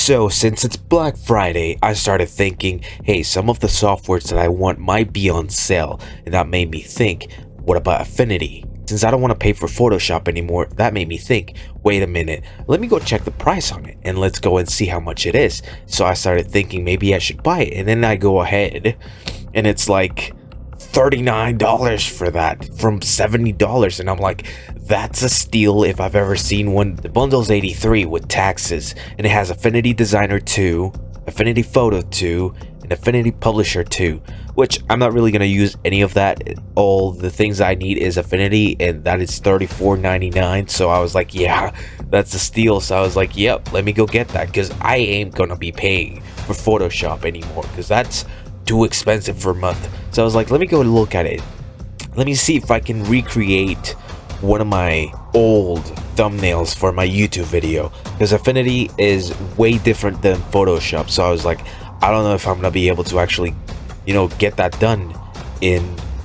So since it's Black Friday, I started thinking, hey, some of the softwares that I want might be on sale, and that made me think, what about Affinity? Since I don't want to pay for Photoshop anymore, that made me think, wait a minute, let me go check the price on it and let's go and see how much it is. So I started thinking maybe I should buy it, and then I go ahead and it's like $39 for that from $70, and I'm like, that's a steal if I've ever seen one. The bundle's $83 with taxes, and it has Affinity Designer 2, Affinity Photo 2, and Affinity Publisher 2, which I'm not really gonna use any of that. All the things I need is Affinity, and that is $34.99. So I was like, yeah, that's a steal. So I was like, yep, let me go get that, because I ain't gonna be paying for Photoshop anymore, because that's too expensive for a month. So I was like, let me go look at it. Let me see if I can recreate one of my old thumbnails for my YouTube video, because Affinity is way different than Photoshop. So I was like, I don't know if I'm gonna be able to actually, get that done in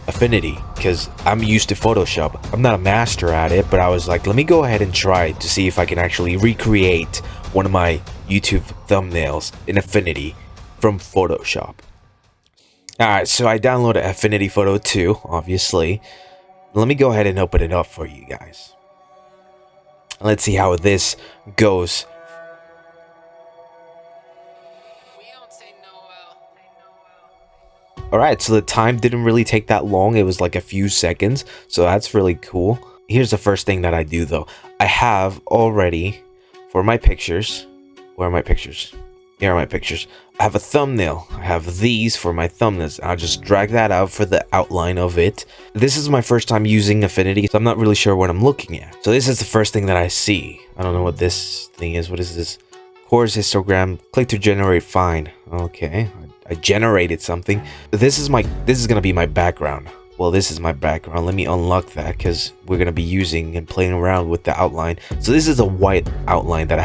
Affinity, because I'm used to Photoshop. I'm not a master at it, but I was like, let me go ahead and try to see if I can actually recreate one of my YouTube thumbnails in Affinity from Photoshop. Alright, so I downloaded Affinity Photo 2, obviously. Let me go ahead and open it up for you guys. Let's see how this goes. Alright, so the time didn't really take that long. It was like a few seconds, so that's really cool. Here's the first thing that I do though. I have already, for my pictures, where are my pictures? Here are my pictures. I have a thumbnail. I have these for my thumbnails. I'll just drag that out for the outline of it. This is my first time using Affinity, so I'm not really sure what I'm looking at. So this is the first thing that I see. I don't know what this thing is. What is this? Course histogram. Click to generate. Fine. Okay. I generated something. This is gonna be my background. Well, this is my background. Let me unlock that, because we're gonna be using and playing around with the outline. So this is a white outline that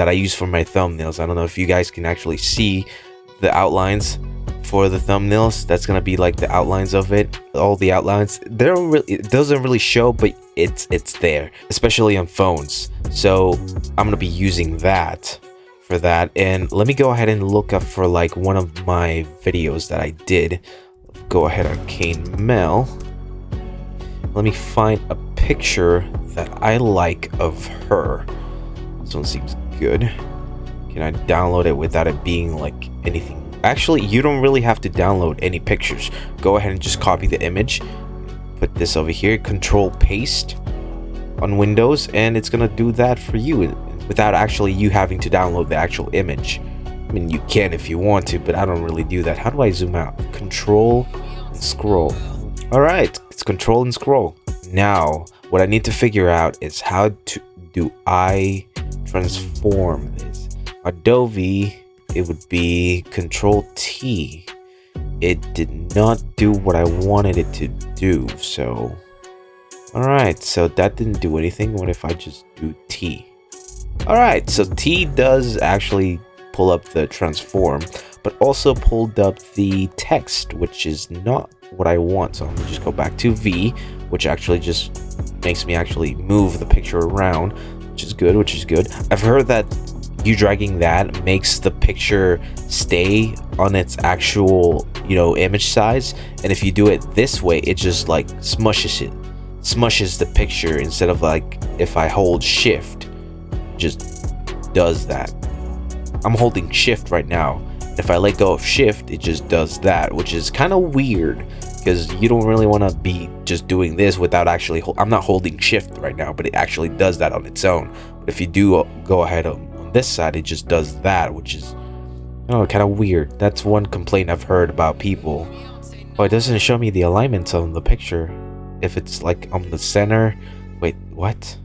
I use for my thumbnails. I don't know if you guys can actually see the outlines for the thumbnails. That's gonna be like the outlines of it. All the outlines. It doesn't really show, but it's there, especially on phones. So I'm gonna be using that for that. And let me go ahead and look up for like one of my videos that I did. Go ahead, Arcane Mel. Let me find a picture that I like of her. This one seems good. Can I download it without it being like anything? Actually, you don't really have to download any pictures. Go ahead and just copy the image. Put this over here. Control paste on Windows, and it's gonna do that for you without actually you having to download the actual image. I mean, you can if you want to, but I don't really do that. How do I zoom out? Control and scroll. All right, it's control and scroll. Now, what I need to figure out is how do I transform this? Adobe, it would be Control T. It did not do what I wanted it to do, so. All right, so that didn't do anything. What if I just do T? All right, so T does actually pull up the transform, but also pulled up the text, which is not what I want. So I'm gonna just go back to V, which actually just makes me actually move the picture around, which is good. I've heard that you dragging that makes the picture stay on its actual image size, and if you do it this way, it just like smushes the picture, instead of like if I hold shift, it just does that. I'm holding shift right now. If I let go of shift, it just does that, which is kind of weird, because you don't really want to be just doing this without actually I'm not holding shift right now, but it actually does that on its own. But if you do go ahead on this side, it just does that, which is kind of weird. That's one complaint I've heard about people. Oh, it doesn't show me the alignments on the picture if it's like on the center. Wait, what?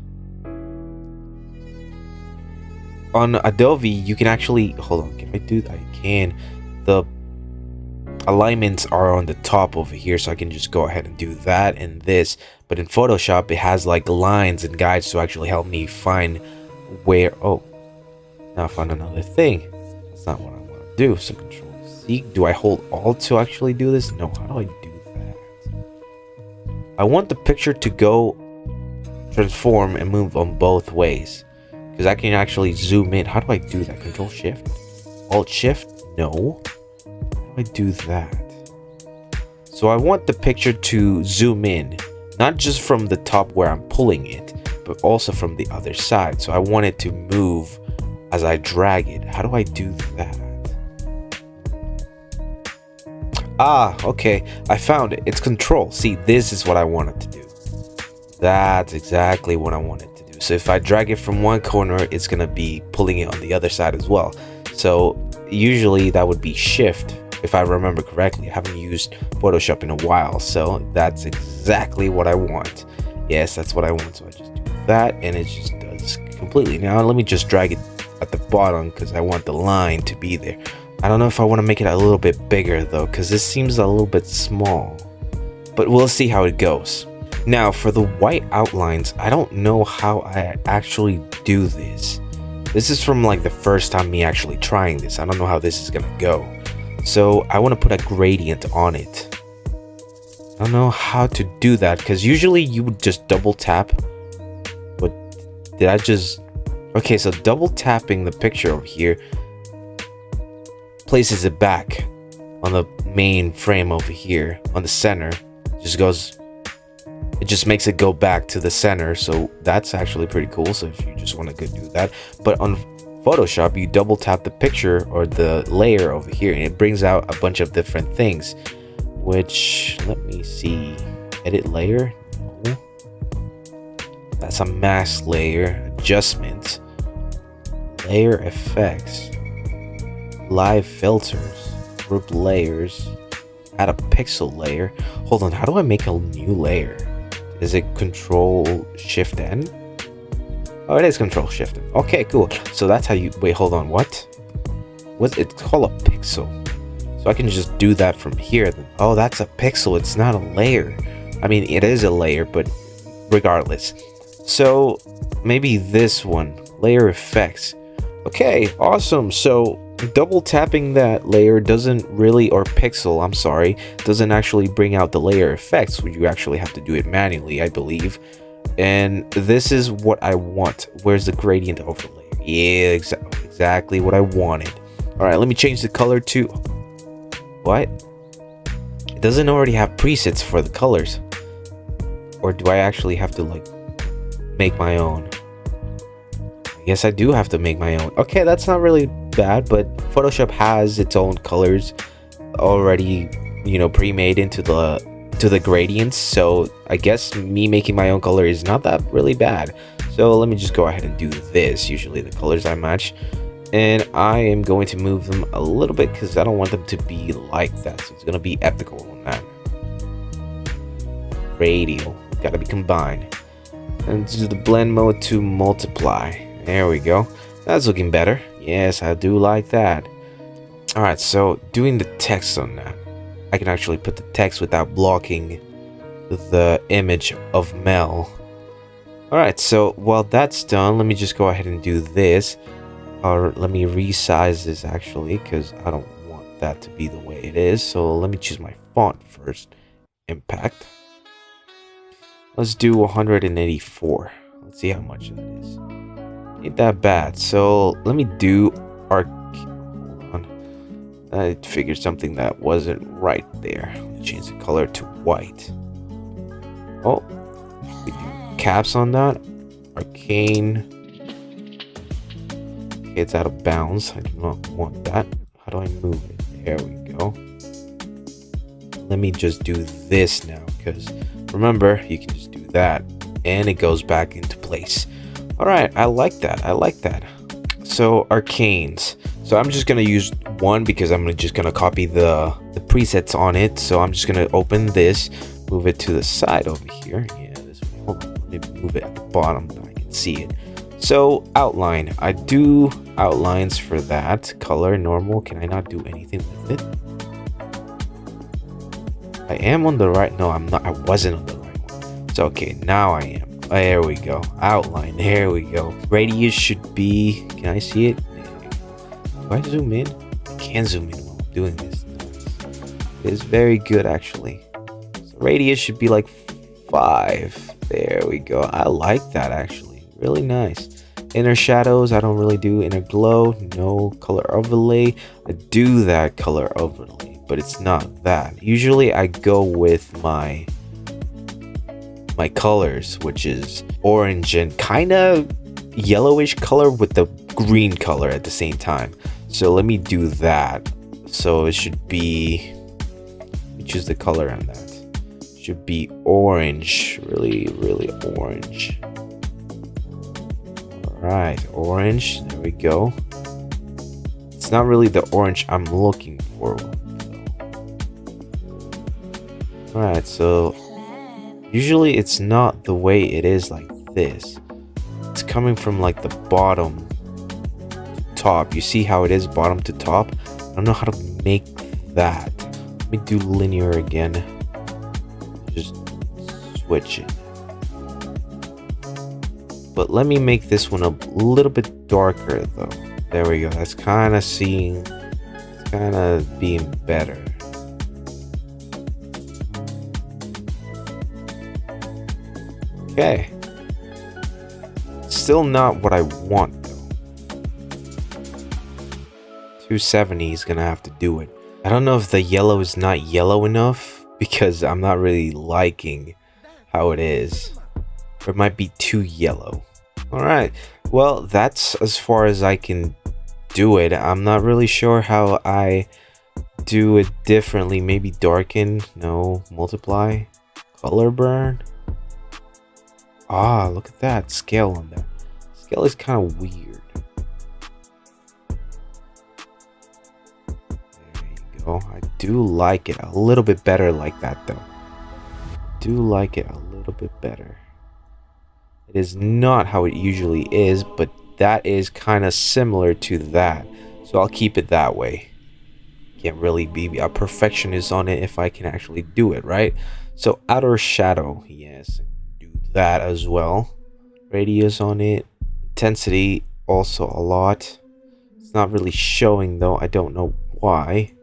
On Adobe, you can actually hold on. Can I do that? I can. The alignments are on the top over here, so I can just go ahead and do that and this. But in Photoshop, it has like lines and guides to actually help me find where. Oh, now I found another thing. That's not what I want to do. So Control C. Do I hold Alt to actually do this? No. How do I do that? I want the picture to go transform and move on both ways, because I can actually zoom in. How do I do that? Control Shift? Alt Shift? No. How do I do that? So I want the picture to zoom in, not just from the top where I'm pulling it, but also from the other side. So I want it to move as I drag it. How do I do that? Ah, okay, I found it. It's Control. See, this is what I wanted to do. That's exactly what I wanted to do. So if I drag it from one corner, it's gonna be pulling it on the other side as well. So usually that would be Shift, if I remember correctly. I haven't used Photoshop in a while, so that's exactly what I want. Yes, that's what I want. So I just do that, and it just does completely. Now let me just drag it at the bottom because I want the line to be there. I don't know if I want to make it a little bit bigger though, because this seems a little bit small, but we'll see how it goes. Now for the white outlines, I don't know how I actually do this. This is from like the first time me actually trying this. I don't know how this is gonna go. So I want to put a gradient on it. I don't know how to do that, because usually you would just double tap. But did I just... Okay, so double tapping the picture over here places it back on the main frame over here on the center. It just makes it go back to the center, so that's actually pretty cool. So if you just want to go do that, but on Photoshop you double tap the picture or the layer over here and it brings out a bunch of different things, which, let me see, edit layer, no, that's a mask layer, adjustment, layer effects, live filters, group layers, add a pixel layer. Hold on, how do I make a new layer? Is it Control Shift N? Oh, it is Control Shift N. Okay, cool. So that's how you... Wait, hold on. What? It's called a pixel. So I can just do that from here. Oh, that's a pixel. It's not a layer. I mean, it is a layer, but regardless. So maybe this one, layer effects. Okay, awesome. So double tapping that layer doesn't really, or pixel, I'm sorry, doesn't actually bring out the layer effects. You actually have to do it manually, I believe. And this is what I want. Where's the gradient overlay? Yeah, exactly what I wanted. All right, let me change the color to... What? It doesn't already have presets for the colors. Or do I actually have to like make my own? I guess I do have to make my own. Okay, that's not really bad, but Photoshop has its own colors already, you know, pre-made into the gradients. So I guess me making my own color is not that really bad. So let me just go ahead and do this. Usually the colors I match, and I am going to move them a little bit because I don't want them to be like that. So it's gonna be ethical on that. Radial, gotta be combined, and do the blend mode to multiply. There we go. That's looking better. Yes, I do like that. All right, so doing the text on that, I can actually put the text without blocking the image of Mel. All right, so while that's done, let me just go ahead and do this. Or let me resize this actually, because I don't want that to be the way it is. So let me choose my font first. Impact. Let's do 184. Let's see how much that is. Ain't that bad. So let me do arc. Hold on. I figured something that wasn't right there. Change the color to white. Oh, we do caps on that. Arcane. Okay, it's out of bounds. I do not want that. How do I move it? There we go. Let me just do this now, because remember, you can just do that and it goes back into place. All right, I like that. I like that. So arcanes. So I'm just gonna use one because I'm just gonna copy the presets on it. So I'm just gonna open this, move it to the side over here. Yeah, this way. Hold on, let me move it at the bottom so I can see it. So outline. I do outlines for that. Color normal. Can I not do anything with it? I am on the right. No, I'm not. I wasn't on the right one. So okay, now I am. There we go. Outline. There we go. Radius should be... Can I see it? Do I zoom in? I can zoom in while I'm doing this. It is very good, actually. So radius should be like 5. There we go. I like that, actually. Really nice. Inner shadows, I don't really do inner glow. No color overlay. I do that color overlay, but it's not that. Usually I go with my colors, which is orange and kind of yellowish color with the green color at the same time. So let me do that. So it should be, let me choose the color on that. It should be orange, really orange. Right, orange, there we go. It's not really the orange I'm looking for. Alright, so usually it's not the way it is like this. It's coming from like the bottom to top. You see how it is bottom to top? I don't know how to make that. Let me do linear again. Just switch it. But let me make this one a little bit darker though. There we go. That's kind of seeing, it's kind of being better. Okay. Still not what I want though. 270 is gonna have to do it. I don't know if the yellow is not yellow enough because I'm not really liking how it is. Or it might be too yellow. Alright, well, that's as far as I can do it. I'm not really sure how I do it differently. Maybe darken, no, multiply, color burn. Ah, look at that scale on that. Scale is kind of weird. There you go. I do like it a little bit better like that though. I do like it a little bit better. It is not how it usually is, but that is kind of similar to that. So I'll keep it that way. Can't really be a perfectionist on it if I can actually do it, right? So outer shadow, yes, do that as well. Radius on it. Intensity, also a lot. It's not really showing though. I don't know why.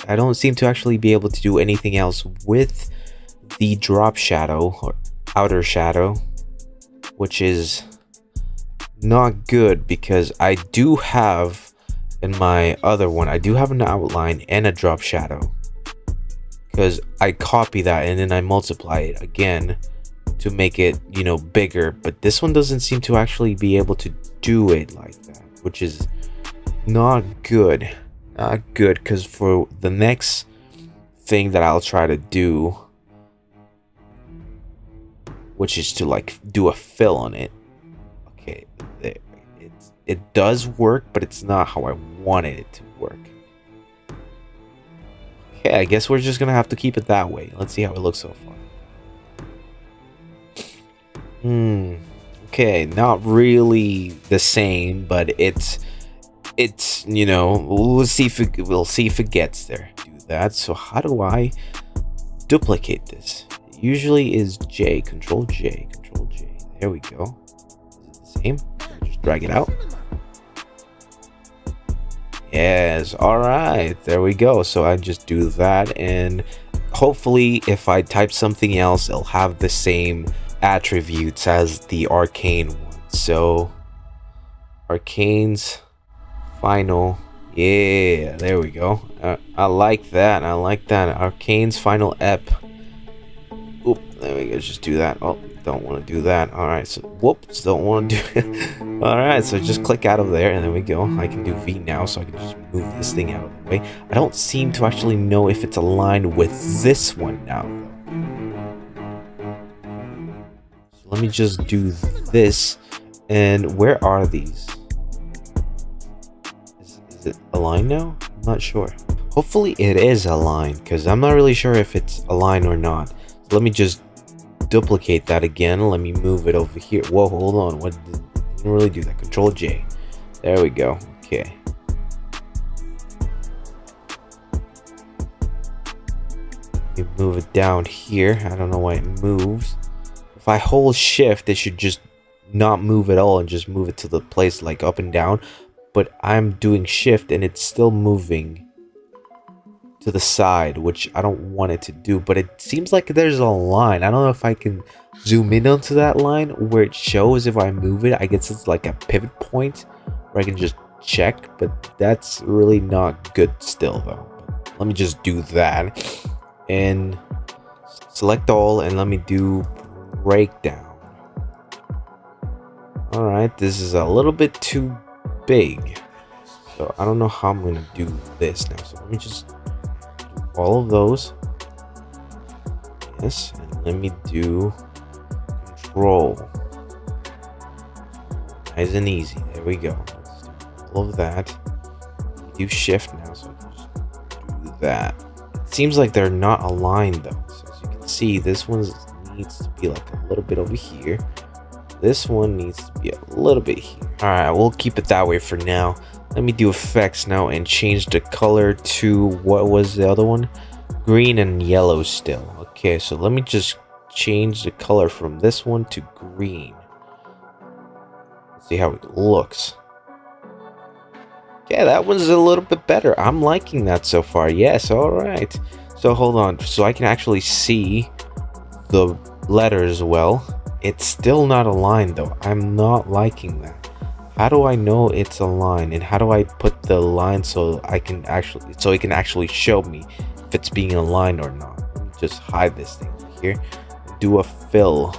I don't seem to actually be able to do anything else with the drop shadow or outer shadow, which is not good because I do have in my other one, I do have an outline and a drop shadow because I copy that and then I multiply it again to make it, you know, bigger. But this one doesn't seem to actually be able to do it like that, which is not good. Not good, because for the next thing that I'll try to do, which is to like do a fill on it. Okay, it does work, but it's not how I wanted it to work. Okay, I guess we're just gonna have to keep it that way. Let's see how it looks so far. Okay, not really the same, but it's you know, we'll see if it gets there. Do that. So how do I duplicate this? It usually is J, Control J. There we go. Is it the same? Just drag it out. Yes, all right, there we go. So I just do that, and hopefully if I type something else, it'll have the same attributes as the arcane one. So arcane's final, yeah, there we go. I like that. Arcane's final ep. Oop, there we go. Just do that. Oh, don't want to do that. All right, so whoops, don't want to do it. All right, so just click out of there, and there we go. I can do V now, so I can just move this thing out of the way. I don't seem to actually know if it's aligned with this one now though. So let me just do this. And where are these? Is it aligned now? I'm not sure. Hopefully it is aligned, because I'm not really sure if it's aligned or not. So let me just duplicate that again. Let me move it over here. Whoa, hold on. What didn't really do that? Control J. There we go. Okay. You move it down here. I don't know why it moves. If I hold shift, it should just not move at all and just move it to the place like up and down. But I'm doing shift and it's still moving to the side, which I don't want it to do, but it seems like there's a line. I don't know if I can zoom in onto that line where it shows if I move it. I guess it's like a pivot point where I can just check, but that's really not good still though. Let me just do that and select all, and let me do breakdown. All right, this is a little bit too big, so I don't know how I'm gonna do this now. So let me just do all of those. Yes, and let me do control. Nice and easy. There we go. Let's do all of that. Do shift now, so I can just do that. It seems like they're not aligned though. So as you can see, this one needs to be like a little bit over here. This one needs to be a little bit here. All right, we'll keep it that way for now. Let me do effects now and change the color to, what was the other one? Green and yellow still. Okay, so let me just change the color from this one to green. Let's see how it looks. Yeah, that one's a little bit better. I'm liking that so far. Yes, all right. So hold on, so I can actually see the letters well. It's still not aligned though. I'm not liking that. How do I know it's aligned, and how do I put the line so it can actually show me if it's being aligned or not? Let me just hide this thing here. Do a fill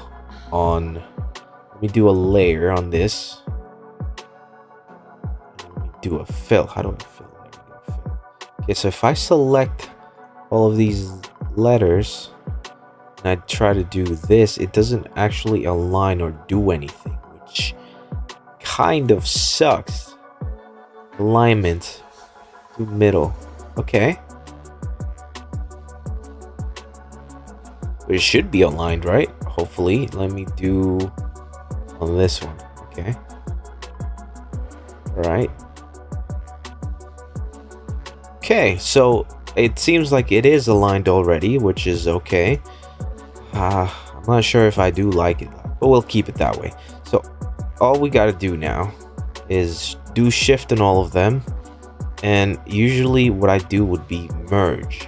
on. Let me do a layer on this. Let me do a fill. How do I fill? There we go. Fill. Okay, so if I select all of these letters and I try to do this, it doesn't actually align or do anything, which kind of sucks. Alignment to middle. Okay. But it should be aligned, right? Hopefully. Let me do on this one. Okay. All right. Okay, so it seems like it is aligned already, which is okay. I'm not sure if I do like it, but we'll keep it that way. So all we got to do now is do shift in all of them, and usually what I do would be merge,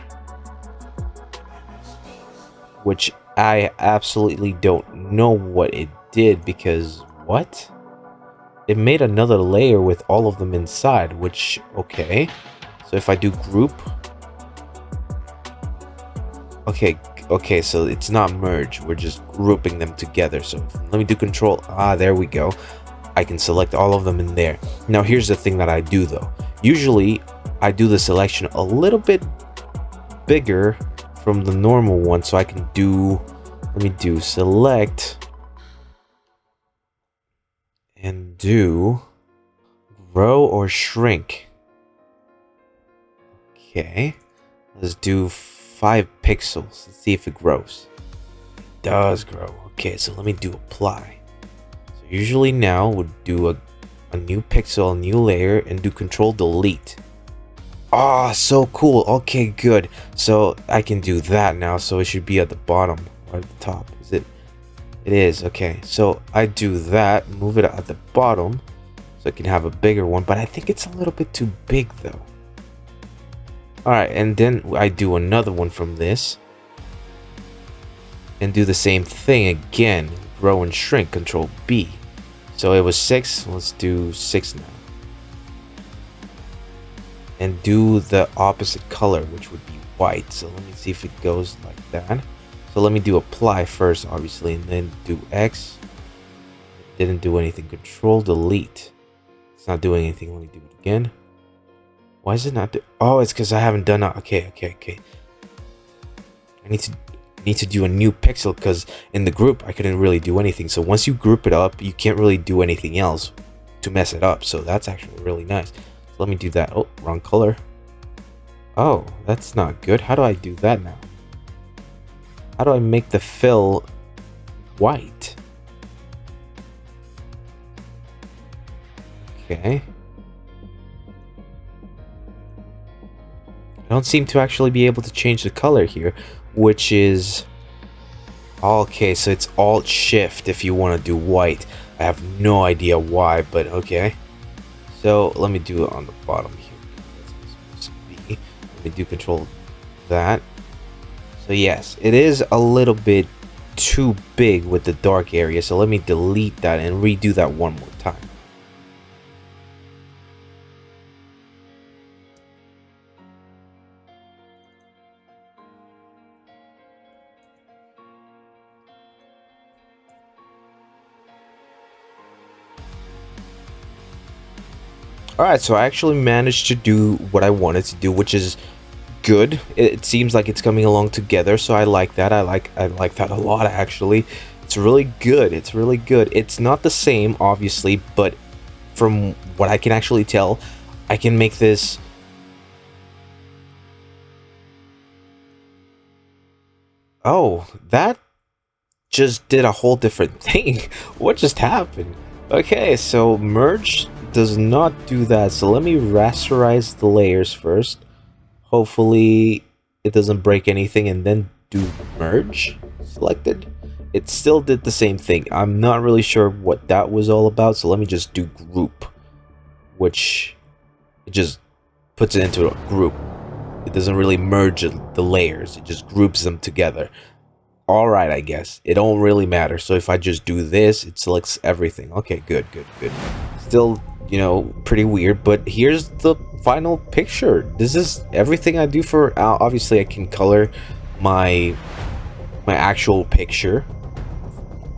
which I absolutely don't know what it did, because what? It made another layer with all of them inside, which, okay. So if I do group, okay, so it's not merge, we're just grouping them together. So let me do control, there we go. I can select all of them in there. Now here's the thing that I do though. Usually I do the selection a little bit bigger from the normal one, so I can do, let me do select and do grow or shrink. Okay, let's do 5 pixels. Let's see if it grows. It does grow. Okay, so let me do apply. So usually now would do a new pixel, a new layer, and do control delete. Ah, so cool. Okay, good. So I can do that now. So it should be at the bottom or at the top. Is it? It is. Okay, so I do that, move it at the bottom so I can have a bigger one, but I think it's a little bit too big though. All right, and then I do another one from this and do the same thing again, grow and shrink, control B. So it was 6, let's do 6 now. And do the opposite color, which would be white. So let me see if it goes like that. So let me do apply first, obviously, and then do X. It didn't do anything. Control delete. It's not doing anything. Let me do it again. Why is it not do? Oh, it's because I haven't done it. Okay. I need to do a new pixel, because in the group I couldn't really do anything. So once you group it up, you can't really do anything else to mess it up. So that's actually really nice. So let me do that. Oh, wrong color. Oh, that's not good. How do I do that now? How do I make the fill white? Okay. I don't seem to actually be able to change the color here, which is okay. So it's Alt Shift if you want to do white. I have no idea why, but okay. So let me do it on the bottom here. That's how it's supposed to be. Let me do Control that. So yes, it is a little bit too big with the dark area, so let me delete that and redo that one more time. Alright, so I actually managed to do what I wanted to do, which is good. It seems like it's coming along together, so I like that. I like that a lot, actually. It's really good. It's really good. It's not the same, obviously, but from what I can actually tell, I can make this... Oh, that just did a whole different thing. What just happened? Okay, so merge does not do that, so let me rasterize the layers first. Hopefully it doesn't break anything, and then do merge selected. It still did the same thing. I'm not really sure what that was all about, so let me just do group, which it just puts it into a group. It doesn't really merge the layers, it just groups them together. Alright, I guess. It don't really matter. So if I just do this, it selects everything. Okay, good, good, good. Still, you know, pretty weird, but here's the final picture. This is everything I do for... obviously, I can color my actual picture.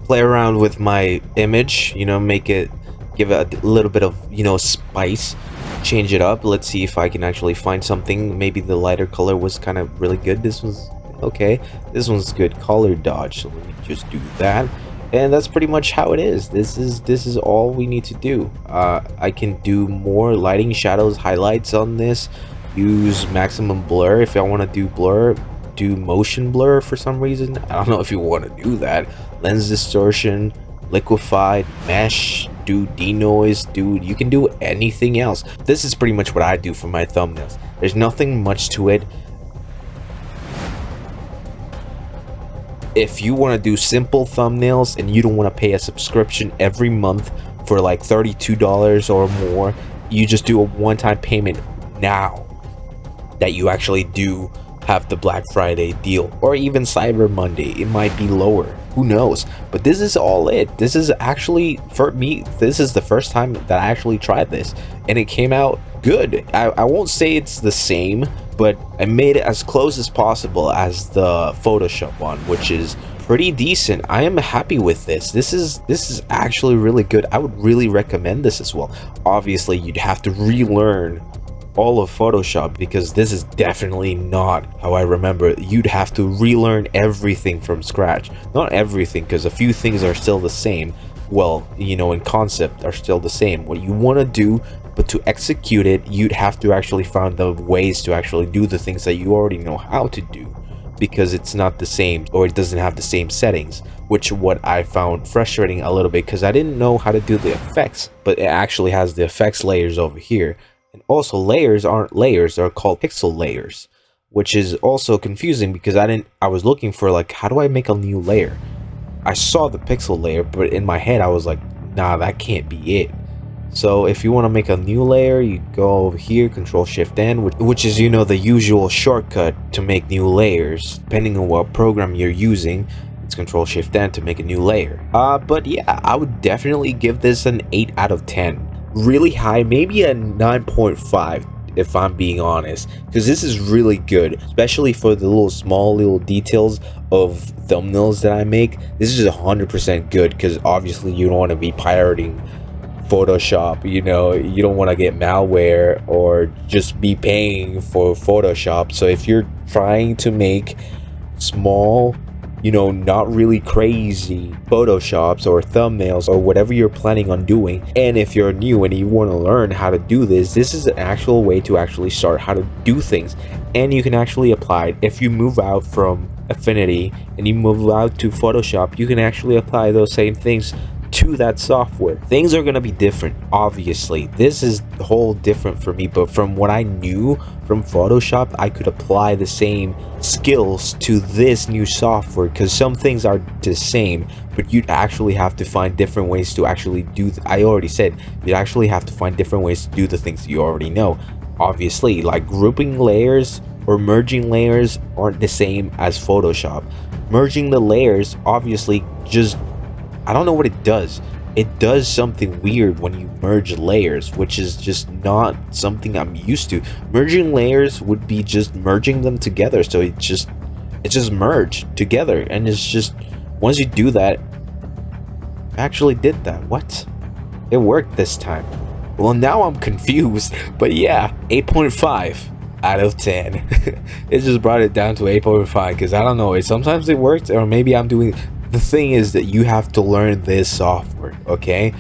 Play around with my image, you know, make it... give it a little bit of, you know, spice. Change it up. Let's see if I can actually find something. Maybe the lighter color was kind of really good. This was... okay, this one's good. Color dodge, so let me just do that, and that's pretty much how it is. This is all we need to do. I can do more lighting, shadows, highlights on this. Use maximum blur if I want to do blur. Do motion blur for some reason. I don't know if you want to do that. Lens distortion, liquefied, mesh, do denoise, dude. You can do anything else. This is pretty much what I do for my thumbnails. There's nothing much to it. If you want to do simple thumbnails and you don't want to pay a subscription every month for like $32 or more, you just do a one-time payment now that you actually do have the Black Friday deal, or even Cyber Monday. It might be lower, who knows, but this is all it. This is actually, for me, this is the first time that I actually tried this, and it came out good. I won't say it's the same, but I made it as close as possible as the Photoshop one, which is pretty decent. I am happy with this. This is actually really good. I would really recommend this as well. Obviously, you'd have to relearn all of Photoshop, because this is definitely not how I remember it. You'd have to relearn everything from scratch. Not everything, because a few things are still the same. Well, you know, in concept are still the same. What you want to do, but to execute it, you'd have to actually find the ways to actually do the things that you already know how to do, because it's not the same, or it doesn't have the same settings, which what I found frustrating a little bit, because I didn't know how to do the effects, but it actually has the effects layers over here. And also, layers aren't layers, they're called pixel layers, which is also confusing, because I was looking for, like, how do I make a new layer? I saw the pixel layer, but in my head I was like, nah, that can't be it. So if you want to make a new layer, you go over here, Control Shift N, which is, you know, the usual shortcut to make new layers. Depending on what program you're using, it's Control Shift N to make a new layer. But yeah, I would definitely give this an 8 out of 10. Really high, maybe a 9.5 if I'm being honest, because this is really good, especially for the little details of thumbnails that I make. This is 100% good, because obviously you don't want to be pirating Photoshop, you know, you don't want to get malware or just be paying for Photoshop. So if you're trying to make small, you know, not really crazy Photoshops or thumbnails or whatever you're planning on doing, and if you're new and you want to learn how to do this, this is an actual way to actually start how to do things. And you can actually apply it. If you move out from Affinity and you move out to Photoshop, you can actually apply those same things to that software. Things are going to be different, obviously. This is whole different for me, but from what I knew from Photoshop, I could apply the same skills to this new software, because some things are the same, but you'd actually have to find different ways to actually do I already said you'd actually have to find different ways to do the things you already know. Obviously, like grouping layers, or merging layers aren't the same as Photoshop. Merging the layers obviously just, I don't know what it does. It does something weird when you merge layers, which is just not something I'm used to. Merging layers would be just merging them together, so it's just merged together, and it's just, once you do that, I actually did that. What? It worked this time. Well, now I'm confused, but yeah, 8.5 out of 10. It just brought it down to 8.5 because I don't know, sometimes it worked, or maybe I'm doing, the thing is that you have to learn this software, okay?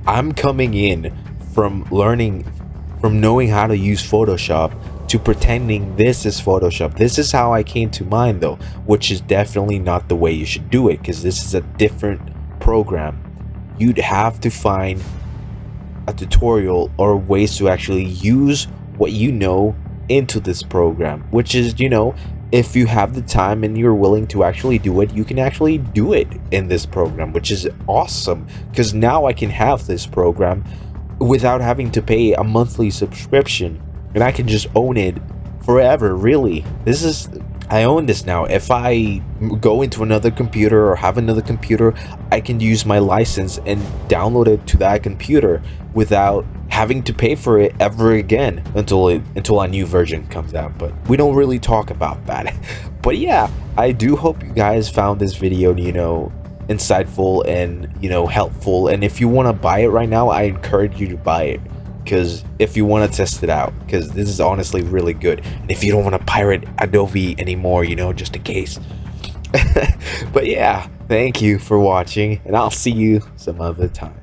I'm coming in from knowing how to use Photoshop to pretending this is Photoshop. This is how I came to mind though, which is definitely not the way you should do it, because this is a different program. You'd have to find a tutorial or ways to actually use what you know into this program, which is, you know, if you have the time and you're willing to actually do it, you can actually do it in this program, which is awesome, because now I can have this program without having to pay a monthly subscription, and I can just own it forever. Really, this is, I own this now. If I go into another computer or have another computer, I can use my license and download it to that computer without having to pay for it ever again until a new version comes out. But we don't really talk about that. But yeah, I do hope you guys found this video, you know, insightful and, you know, helpful. And if you want to buy it right now, I encourage you to buy it, because if you want to test it out, because this is honestly really good. And if you don't want to pirate Adobe anymore, you know, just in case. But yeah, thank you for watching, and I'll see you some other time.